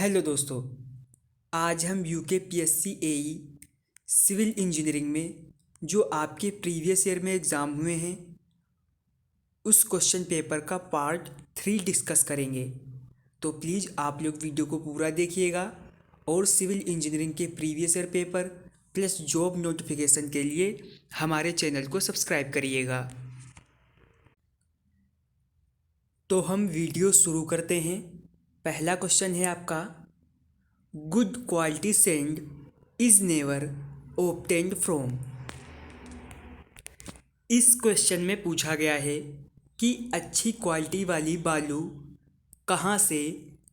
Hello दोस्तों। आज हम UK PSC AE civil engineering में जो आपके प्रीवियस ईयर में एग्ज़ाम हुए हैं उस क्वेश्चन पेपर का पार्ट 3 डिस्कस करेंगे। तो प्लीज़ आप लोग वीडियो को पूरा देखिएगा और सिविल इंजीनियरिंग के previous year paper plus job notification के लिए हमारे चैनल को सब्सक्राइब करिएगा। तो हम वीडियो शुरू करते हैं। पहला क्वेश्चन है आपका, good quality sand is never obtained from. इस क्वेश्चन में पूछा गया है कि अच्छी क्वालिटी वाली बालू कहाँ से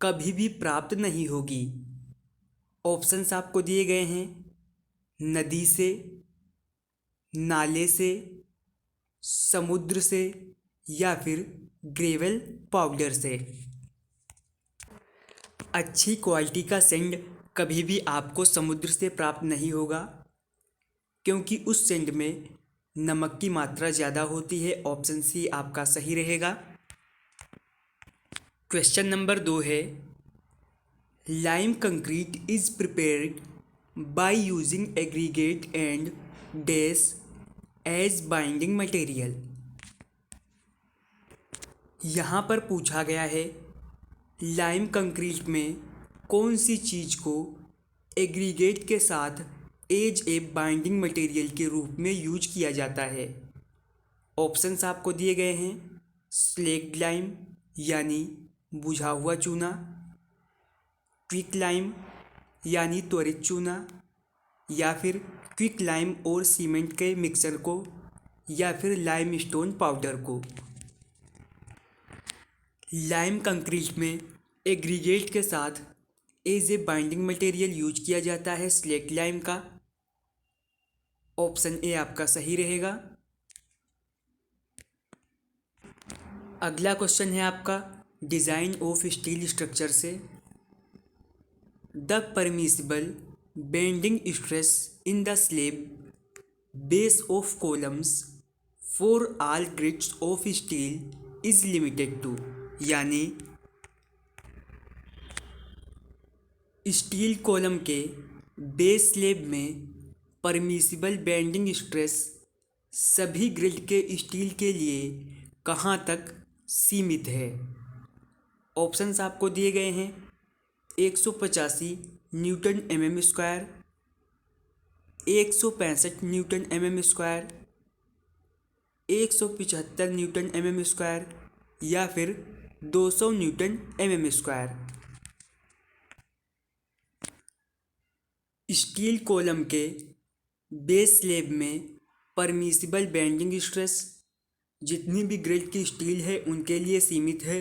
कभी भी प्राप्त नहीं होगी। ऑप्शंस आपको दिए गए हैं, नदी से, नाले से, समुद्र से या फिर ग्रेवल पाउडर से। अच्छी क्वालिटी का सैंड कभी भी आपको समुद्र से प्राप्त नहीं होगा क्योंकि उस सैंड में नमक की मात्रा ज़्यादा होती है। ऑप्शन सी आपका सही रहेगा। क्वेश्चन नंबर 2 है, lime concrete is prepared by using aggregate and dash as binding material. यहाँ पर पूछा गया है लाइम कंक्रीट में कौन सी चीज़ को एग्रीगेट के साथ एज ए बाइंडिंग मटेरियल के रूप में यूज किया जाता है। ऑप्शंस आपको दिए गए हैं, स्लेक्ड लाइम यानी बुझा हुआ चूना, क्विक लाइम यानी त्वरित चूना, या फिर क्विक लाइम और सीमेंट के मिक्सर को, या फिर लाइम स्टोन पाउडर को। लाइम कंक्रीट में एग्रीगेट के साथ as a binding material use किया जाता है स्लेक्ट लाइम का। ऑप्शन ए आपका सही रहेगा। अगला क्वेश्चन है आपका, डिज़ाइन ऑफ स्टील स्ट्रक्चर से, the permissible bending stress in the slab base of columns for all grades of steel is limited to. यानी स्टील कॉलम के बेस स्लैब में परमिसिबल बेंडिंग स्ट्रेस सभी ग्रेड के steel के लिए कहाँ तक सीमित है। ऑप्शंस आपको दिए गए हैं, 185 Newton mm square, 165 Newton mm square, 175 Newton mm square या फिर 200 Newton mm square. Steel column के बेस स्लैब में परमिसिबल बेंडिंग स्ट्रेस जितनी भी ग्रेड की स्टील है उनके लिए सीमित है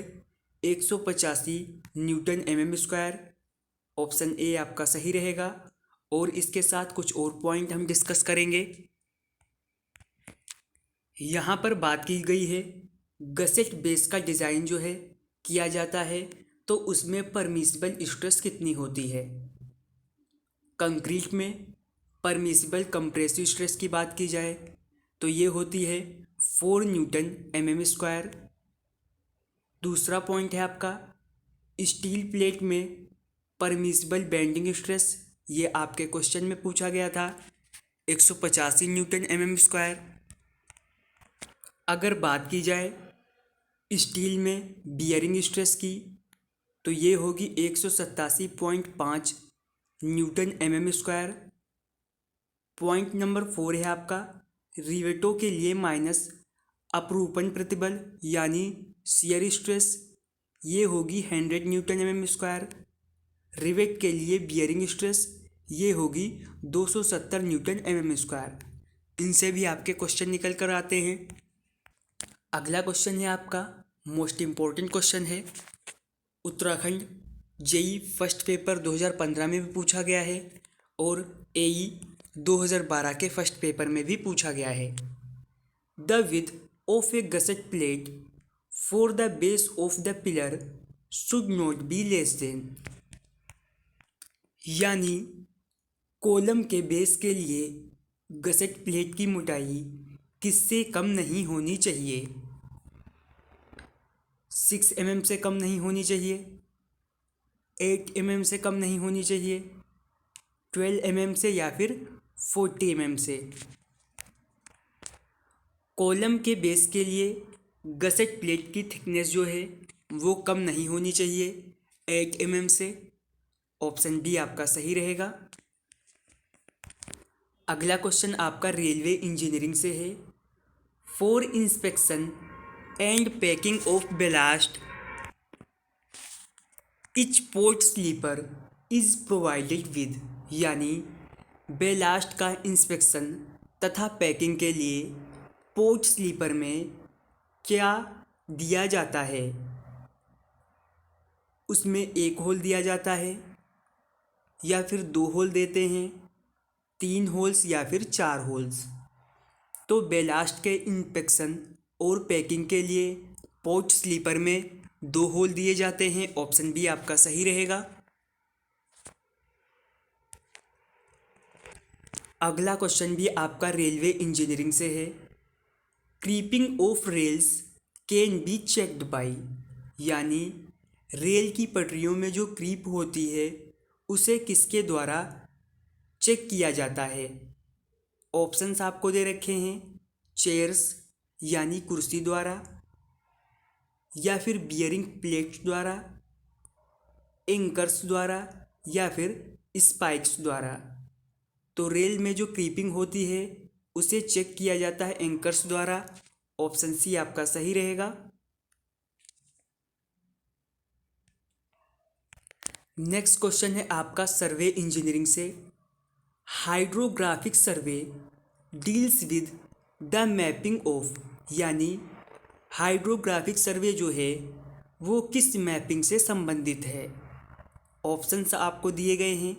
185 Newton mm square. Option A आपका सही रहेगा। और इसके साथ कुछ और पॉइंट हम डिस्कस करेंगे। यहाँ पर बात की गई है गसेट बेस का डिज़ाइन जो है किया जाता है तो उसमें परमिसिबल स्ट्रेस कितनी होती है। कंक्रीट में परमिसिबल कंप्रेसिव स्ट्रेस की बात की जाए तो ये होती है 4 न्यूटन mm स्क्वायर। दूसरा पॉइंट है आपका, स्टील प्लेट में परमिसिबल बेंडिंग स्ट्रेस, ये आपके क्वेश्चन में पूछा गया था 185 न्यूटन mm स्क्वायर। अगर बात की जाए स्टील में बियरिंग स्ट्रेस की तो ये होगी 187.5 Newton mm square. Point number 4 है आपका, रिवेटों के लिए माइनस अपरूपण प्रतिबल यानी शियर स्ट्रेस, ये होगी 100 न्यूटन mm स्क्वायर। रिवेट के लिए बियरिंग स्ट्रेस ये होगी 270 न्यूटन mm स्क्वायर। इनसे भी आपके क्वेश्चन निकल कर आते हैं। अगला क्वेश्चन है आपका, मोस्ट इम्पोर्टेंट क्वेश्चन है, उत्तराखंड जेई फर्स्ट पेपर 2015 में भी पूछा गया है और एई 2012 के फर्स्ट पेपर में भी पूछा गया है। The width of A gusset plate for the base of the pillar should not be less than. यानी कॉलम के बेस के लिए गसेट प्लेट की मोटाई किससे कम नहीं होनी चाहिए। 6 mm से कम नहीं होनी चाहिए, 8 mm से कम नहीं होनी चाहिए, 12 mm से या फिर 40 mm से। कॉलम के बेस के लिए गसेट प्लेट की थिकनेस जो है वो कम नहीं होनी चाहिए 8 mm से। ऑप्शन बी आपका सही रहेगा। अगला क्वेश्चन आपका रेलवे इंजीनियरिंग से है। For inspection and packing of ballast each pot sleeper is provided with, यानी बेलास्ट का इंस्पेक्शन तथा पैकिंग के लिए पोर्ट स्लीपर में क्या दिया जाता है। उसमें एक होल दिया जाता है या फिर 2 होल देते हैं, 3 होल्स या फिर 4 होल्स। तो बेलास्ट के इंस्पेक्शन और पैकिंग के लिए पोर्ट स्लीपर में 2 होल दिए जाते हैं। ऑप्शन बी आपका सही रहेगा। अगला क्वेश्चन भी आपका रेलवे इंजीनियरिंग से है। Creeping of rails can be checked by, यानी रेल की पटरियों में जो क्रीप होती है उसे किसके द्वारा चेक किया जाता है। ऑप्शंस आपको दे रखे हैं, चेयर्स यानी कुर्सी द्वारा, या फिर बियरिंग प्लेट्स द्वारा, एंकर्स द्वारा, या फिर स्पाइक्स द्वारा। तो रेल में जो क्रीपिंग होती है उसे चेक किया जाता है एंकर्स द्वारा। ऑप्शन सी आपका सही रहेगा। नेक्स्ट क्वेश्चन है आपका सर्वे इंजीनियरिंग से। Hydrographic survey deals with the mapping of, यानी हाइड्रोग्राफिक सर्वे जो है वो किस मैपिंग से संबंधित है। ऑप्शंस आपको दिए गए हैं,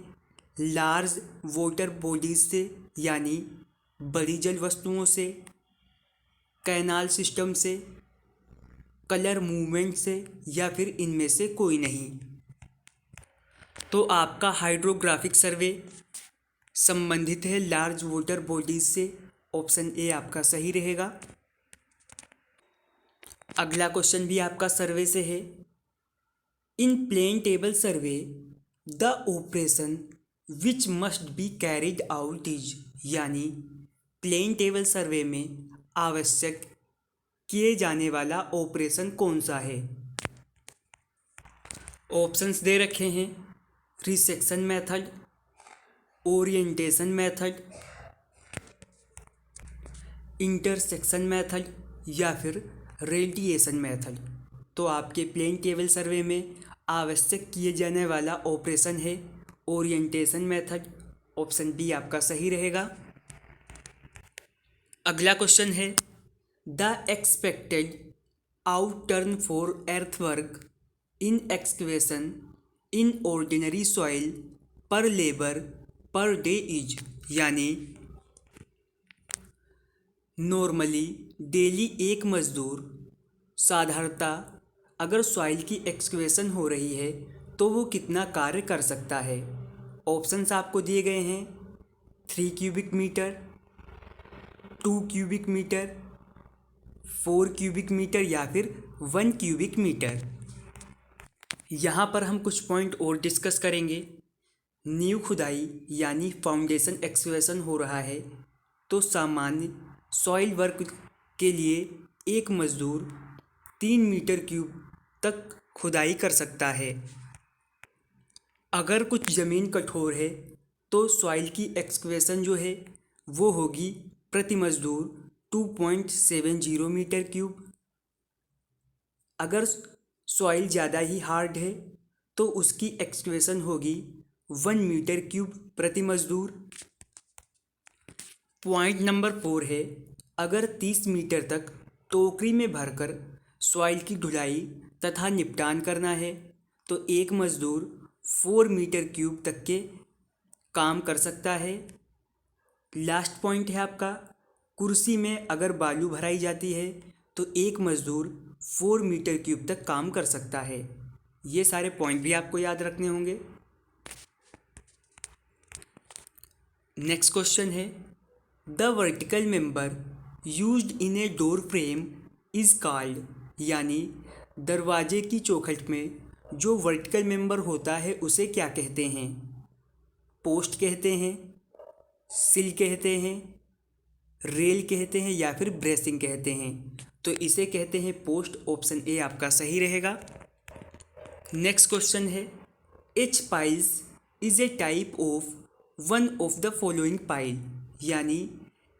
लार्ज वाटर बॉडीज से यानी बड़ी जल वस्तुओं से, कैनाल सिस्टम से, कलर मूवमेंट से, या फिर इनमें से कोई नहीं। तो आपका हाइड्रोग्राफिक सर्वे संबंधित है लार्ज वाटर बॉडीज से। ऑप्शन ए आपका सही रहेगा। अगला क्वेश्चन भी आपका सर्वे से है। In plane table survey the operation which must be carried out is, यानी प्लेन टेबल सर्वे में आवश्यक किए जाने वाला ऑपरेशन कौन सा है। ऑप्शंस दे रखे हैं, resection method, orientation method, intersection method, या फिर रेडिएशन मेथड। तो आपके प्लेन टेबल सर्वे में आवश्यक किए जाने वाला ऑपरेशन है ओरिएंटेशन मेथड। ऑप्शन बी आपका सही रहेगा। अगला क्वेश्चन है, the expected out turn for earthwork in excavation in ordinary soil पर लेबर पर डे इज, यानी नॉर्मली डेली एक मजदूर साधारणतः अगर सॉइल की एक्सकवेशन हो रही है तो वो कितना कार्य कर सकता है। ऑप्शंस आपको दिए गए हैं, 3 cubic metre, 2 cubic metre, 4 cubic metre, या फिर 1 क्यूबिक मीटर। यहाँ पर हम कुछ पॉइंट और डिस्कस करेंगे। नींव खुदाई यानी फाउंडेशन एक्सकवेशन हो रहा है तो सामान्य सॉइल वर्क के लिए एक मजदूर 3 मीटर क्यूब तक खुदाई कर सकता है। अगर कुछ ज़मीन कठोर है तो सॉइल की एक्सकवेशन जो है वो होगी प्रति मजदूर 2.70 मीटर क्यूब। अगर सॉइल ज़्यादा ही हार्ड है तो उसकी एक्सकवेशन होगी 1 मीटर क्यूब प्रति मजदूर। पॉइंट नंबर 4 है, अगर 30 मीटर तक टोकरी में भरकर सॉइल की ढुलाई तथा निपटान करना है तो एक मजदूर 4 मीटर क्यूब तक के काम कर सकता है। लास्ट पॉइंट है आपका, कुर्सी में अगर बालू भराई जाती है तो एक मजदूर 4 मीटर क्यूब तक काम कर सकता है। ये सारे पॉइंट भी आपको याद रखने होंगे। नेक्स्ट क्वेश्चन है, the vertical member used in a door frame is called, यानी दरवाजे की चौखट में जो वर्टिकल मेंबर होता है उसे क्या कहते हैं? पोस्ट कहते हैं, सिल कहते हैं, रेल कहते हैं या फिर ब्रेसिंग कहते हैं? तो इसे कहते हैं पोस्ट। ऑप्शन ए आपका सही रहेगा। नेक्स्ट क्वेश्चन है, H piles is a type of one of the following pile, यानी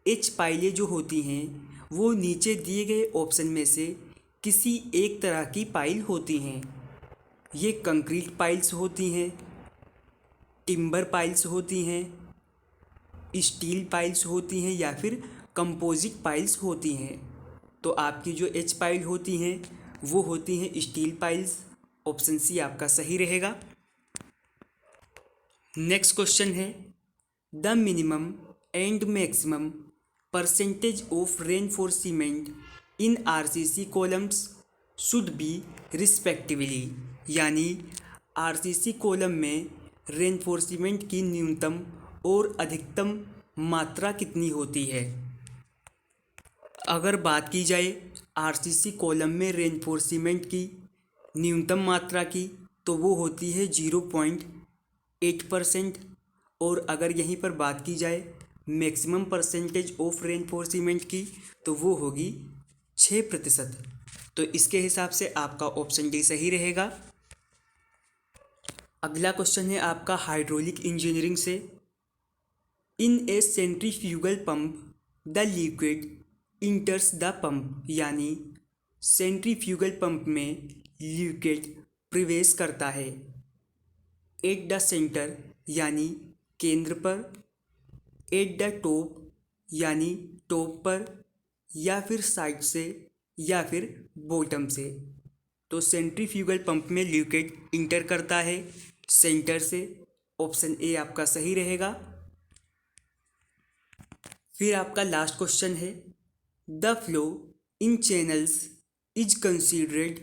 एच पाइलें जो होती हैं वो नीचे दिए गए ऑप्शन में से किसी एक तरह की पाइल होती हैं। ये कंक्रीट पाइल्स होती हैं, टिम्बर पाइल्स होती हैं, स्टील पाइल्स होती हैं या फिर कंपोजिट पाइल्स होती हैं। तो आपकी जो एच पाइल होती हैं वो होती हैं स्टील पाइल्स। ऑप्शन सी आपका सही रहेगा। नेक्स्ट क्वेश्चन है, the minimum and maximum percentage of reinforcement in RCC columns should be respectively, यानी आरसीसी कॉलम में रेनफोर्समेंट की न्यूनतम और अधिकतम मात्रा कितनी होती है? अगर बात की जाए आरसीसी कॉलम में रेनफोर्समेंट की न्यूनतम मात्रा की तो वो होती है 0.8%। और अगर यहीं पर बात की जाए मैक्सिमम परसेंटेज ऑफ रेनफोर्समेंट की तो वो होगी 6%। तो इसके हिसाब से आपका ऑप्शन डी सही रहेगा। अगला क्वेश्चन है आपका हाइड्रोलिक इंजीनियरिंग से, in a centrifugal pump the liquid enters the pump, यानी सेंट्रीफ्यूगल पंप में लिक्विड प्रवेश करता है एट द सेंटर यानी केंद्र पर, एट द टॉप यानी टॉप पर, या फिर साइड से या फिर बॉटम से। तो सेंट्रीफ्यूगल पंप में लिक्विड इंटर करता है सेंटर से। ऑप्शन ए आपका सही रहेगा। फिर आपका लास्ट क्वेश्चन है, the flow in channels is considered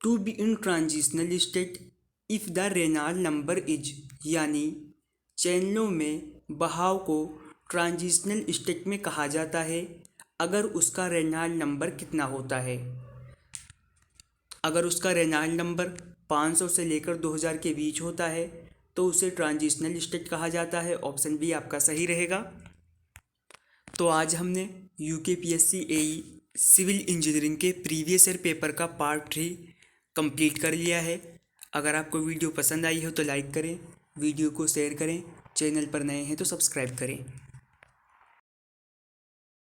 to be in transitional state if the Reynolds number is, यानी चैनलों में बहाव को ट्रांजिशनल स्टेट में कहा जाता है अगर उसका रेनॉल्ट नंबर कितना होता है। अगर उसका रेनॉल्ट नंबर 500 से लेकर 2000 के बीच होता है तो उसे ट्रांजिशनल स्टेट कहा जाता है। ऑप्शन बी आपका सही रहेगा। तो आज हमने यूकेपीएससी एई सिविल इंजीनियरिंग के प्रीवियस ईयर पेपर का पार्ट 3 कंप्लीट कर लिया है। अगर आपको वीडियो पसंद आई हो तो लाइक करें, वीडियो को शेयर करें, चैनल पर नए हैं तो सब्सक्राइब करें।